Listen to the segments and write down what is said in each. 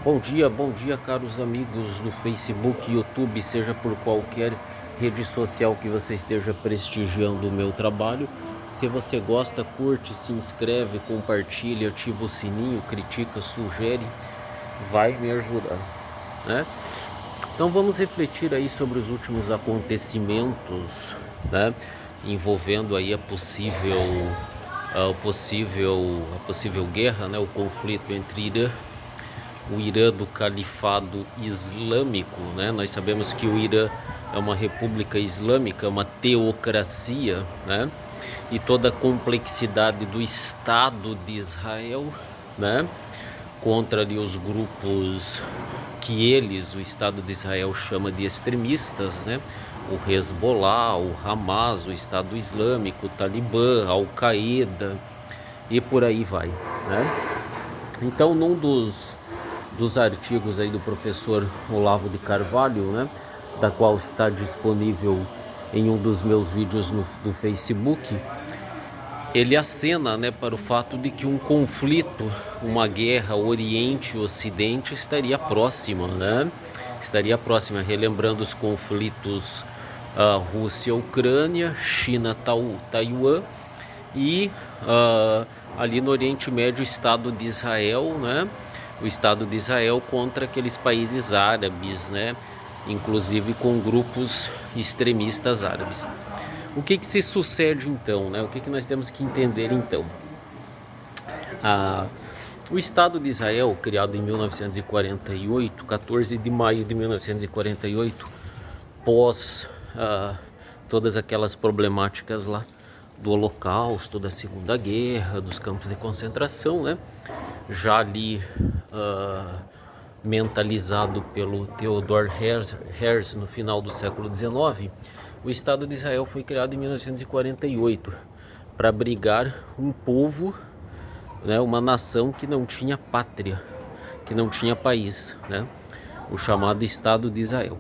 Bom dia, caros amigos do Facebook, YouTube, seja por qualquer rede social que você esteja prestigiando o meu trabalho. Se você gosta, curte, se inscreve, compartilha, ativa o sininho, critica, sugere, vai me ajudar, né? Então vamos refletir aí sobre os últimos acontecimentos, né? Envolvendo aí a possível guerra, né? O conflito entre o Irã do Califado Islâmico, né? Nós sabemos que o Irã é uma república islâmica, uma teocracia, né? E toda a complexidade do Estado de Israel, né? Contra ali os grupos que o Estado de Israel, chama de extremistas, né? O Hezbollah, o Hamas, o Estado Islâmico, o Talibã, a Al-Qaeda e por aí vai, né? Então, num dos artigos aí do professor Olavo de Carvalho, né, da qual está disponível em um dos meus vídeos do Facebook, ele acena, né, para o fato de que um conflito, uma guerra Oriente-Ocidente estaria próxima, né? Estaria próxima, relembrando os conflitos Rússia-Ucrânia, China-Taiwan e ali no Oriente Médio, o Estado de Israel, né? O Estado de Israel contra aqueles países árabes, né? Inclusive com grupos extremistas árabes. O que se sucede então, né? O que nós temos que entender então? O Estado de Israel, criado em 1948, 14 de maio de 1948, pós todas aquelas problemáticas lá do Holocausto, da Segunda Guerra, dos campos de concentração, né? Já ali mentalizado pelo Theodor Herzl no final do século XIX, o Estado de Israel foi criado em 1948 para abrigar um povo, né, uma nação que não tinha pátria, que não tinha país, né? O chamado Estado de Israel.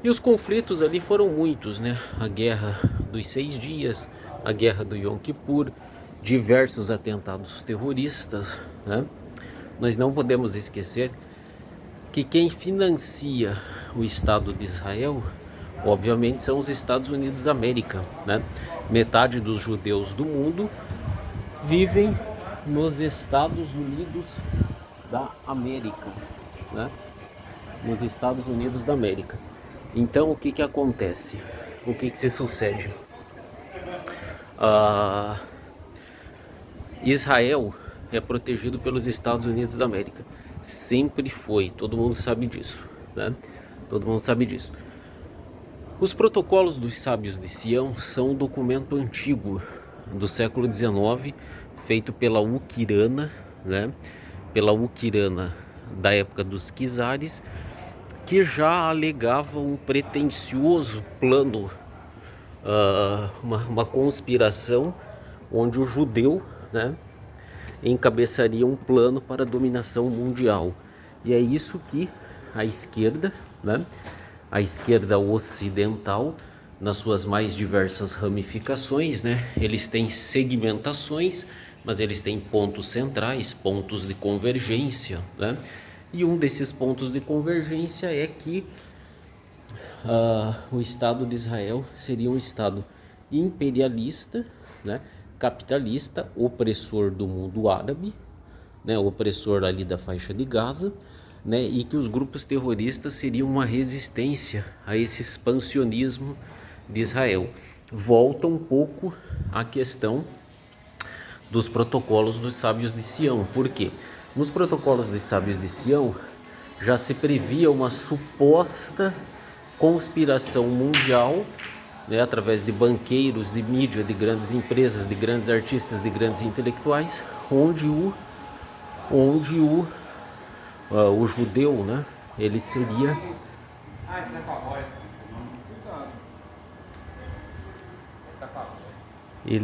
E os conflitos ali foram muitos, né? A Guerra dos 6 Dias, a Guerra do Yom Kippur, diversos atentados terroristas, né? Nós não podemos esquecer que quem financia o Estado de Israel, obviamente, são os Estados Unidos da América, né? Metade dos judeus do mundo vivem nos Estados Unidos da América, né? Nos Estados Unidos da América. Então, o que acontece? O que se sucede? Israel é protegido pelos Estados Unidos da América. Sempre foi, todo mundo sabe disso, né? Todo mundo sabe disso. Os protocolos dos sábios de Sião são um documento antigo do século XIX, feito pela Uquirana, né? Pela Uquirana da época dos Quizares, que já alegava um pretensioso plano, uma conspiração onde o judeu, né, encabeçaria um plano para a dominação mundial. E é isso que a esquerda, né, a esquerda ocidental, nas suas mais diversas ramificações, né, eles têm segmentações, mas eles têm pontos centrais, pontos de convergência, né? E um desses pontos de convergência é que o Estado de Israel seria um Estado imperialista, né, capitalista, opressor do mundo árabe, né, opressor ali da faixa de Gaza, né, e que os grupos terroristas seriam uma resistência a esse expansionismo de Israel. Volta um pouco à questão dos protocolos dos sábios de Sião. Por quê? Nos protocolos dos sábios de Sião já se previa uma suposta conspiração mundial, né, através de banqueiros, de mídia, de grandes empresas, de grandes artistas, de grandes intelectuais, onde o judeu, né, ele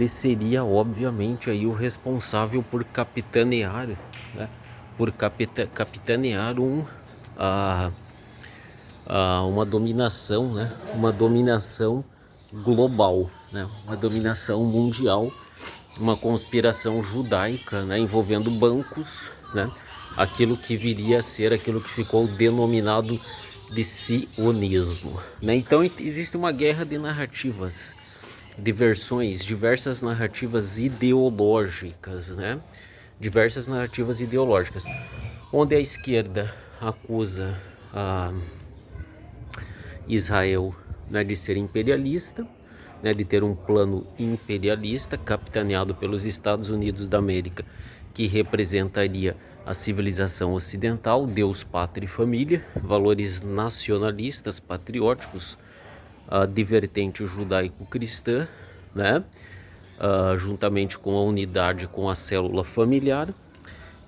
seria obviamente aí o responsável por capitanear, né, capitanear uma dominação, né, uma dominação global, né, uma dominação mundial, uma conspiração judaica, né, envolvendo bancos, né, aquilo que viria a ser aquilo que ficou denominado de sionismo, né? Então existe uma guerra de narrativas, de versões, diversas narrativas ideológicas, né? Diversas narrativas ideológicas, onde a esquerda acusa a Israel, né, de ser imperialista, né, de ter um plano imperialista capitaneado pelos Estados Unidos da América, que representaria a civilização ocidental, Deus, pátria e família, valores nacionalistas, patrióticos, de vertente judaico-cristã, né? Juntamente com a unidade, com a célula familiar,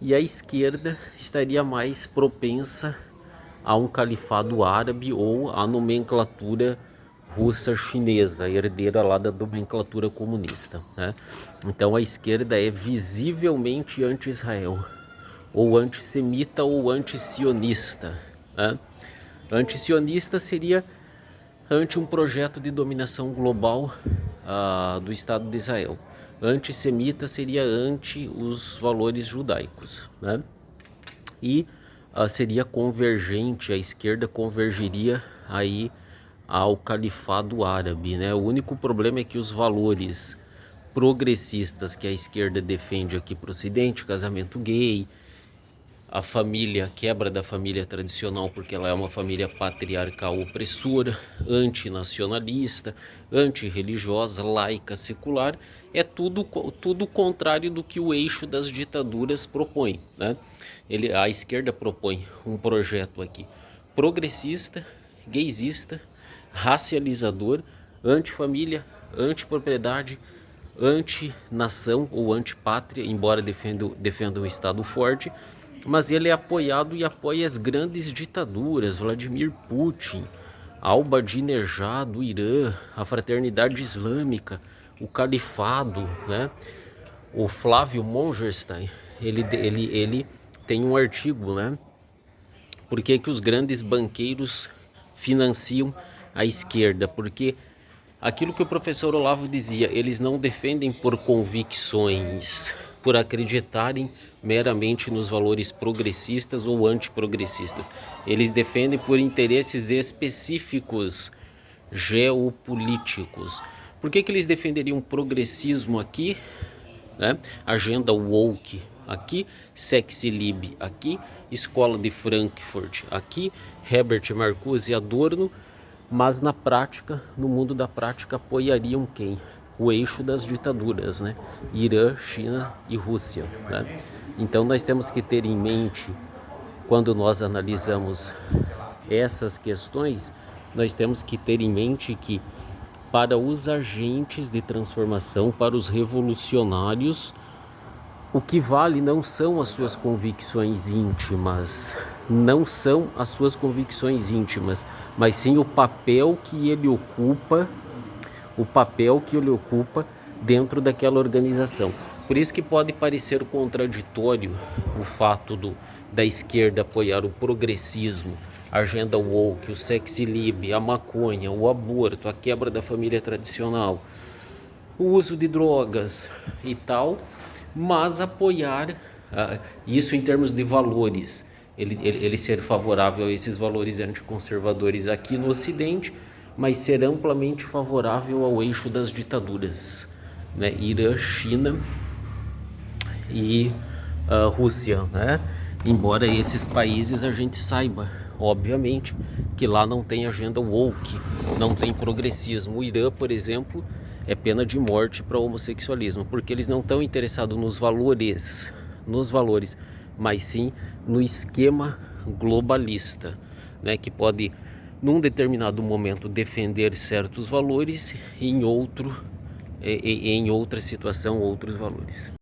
e a esquerda estaria mais propensa a um califado árabe ou à nomenclatura russa chinesa, herdeira lá da nomenclatura comunista, né? Então a esquerda é visivelmente anti-Israel, ou antissemita ou anti-sionista, né? Anti-sionista seria ante um projeto de dominação global do Estado de Israel. Antissemita seria ante os valores judaicos, né? E seria convergente, a esquerda convergiria aí ao califado árabe, né? O único problema é que os valores progressistas que a esquerda defende aqui para o Ocidente, casamento gay, a família, quebra da família tradicional, porque ela é uma família patriarcal opressora, antinacionalista, antirreligiosa, laica, secular, é tudo o contrário do que o eixo das ditaduras propõe, né? A esquerda propõe um projeto aqui progressista, gaysista, racializador, antifamília, antipropriedade, anti-nação ou antipátria, embora defenda um Estado forte, mas ele é apoiado e apoia as grandes ditaduras, Vladimir Putin, Ahmadinejad do Irã, a Fraternidade Islâmica, o Califado, né? O Flávio Mongerstein, ele tem um artigo, né? Por que os grandes banqueiros financiam a esquerda? Porque aquilo que o professor Olavo dizia, eles não defendem por convicções, por acreditarem meramente nos valores progressistas ou antiprogressistas. Eles defendem por interesses específicos geopolíticos. Por que eles defenderiam progressismo aqui, né? Agenda woke aqui, sexy lib aqui, escola de Frankfurt aqui, Herbert Marcuse e Adorno, mas na prática, no mundo da prática, apoiariam quem? O eixo das ditaduras, né? Irã, China e Rússia, né? Então nós temos que ter em mente, quando nós analisamos essas questões, nós temos que ter em mente que para os agentes de transformação, para os revolucionários, o que vale não são as suas convicções íntimas, não são as suas convicções íntimas, mas sim o papel que ele ocupa, dentro daquela organização. Por isso que pode parecer contraditório o fato da esquerda apoiar o progressismo, a agenda woke, o sexy lib, a maconha, o aborto, a quebra da família tradicional, o uso de drogas e tal, mas apoiar isso em termos de valores, ele ser favorável a esses valores anticonservadores aqui no Ocidente, mas ser amplamente favorável ao eixo das ditaduras, né? Irã, China e Rússia, né? Embora esses países a gente saiba, obviamente, que lá não tem agenda woke, não tem progressismo. O Irã, por exemplo, é pena de morte para o homossexualismo, porque eles não estão interessados nos valores, mas sim no esquema globalista, né, que pode, num determinado momento, defender certos valores e em outra situação, outros valores.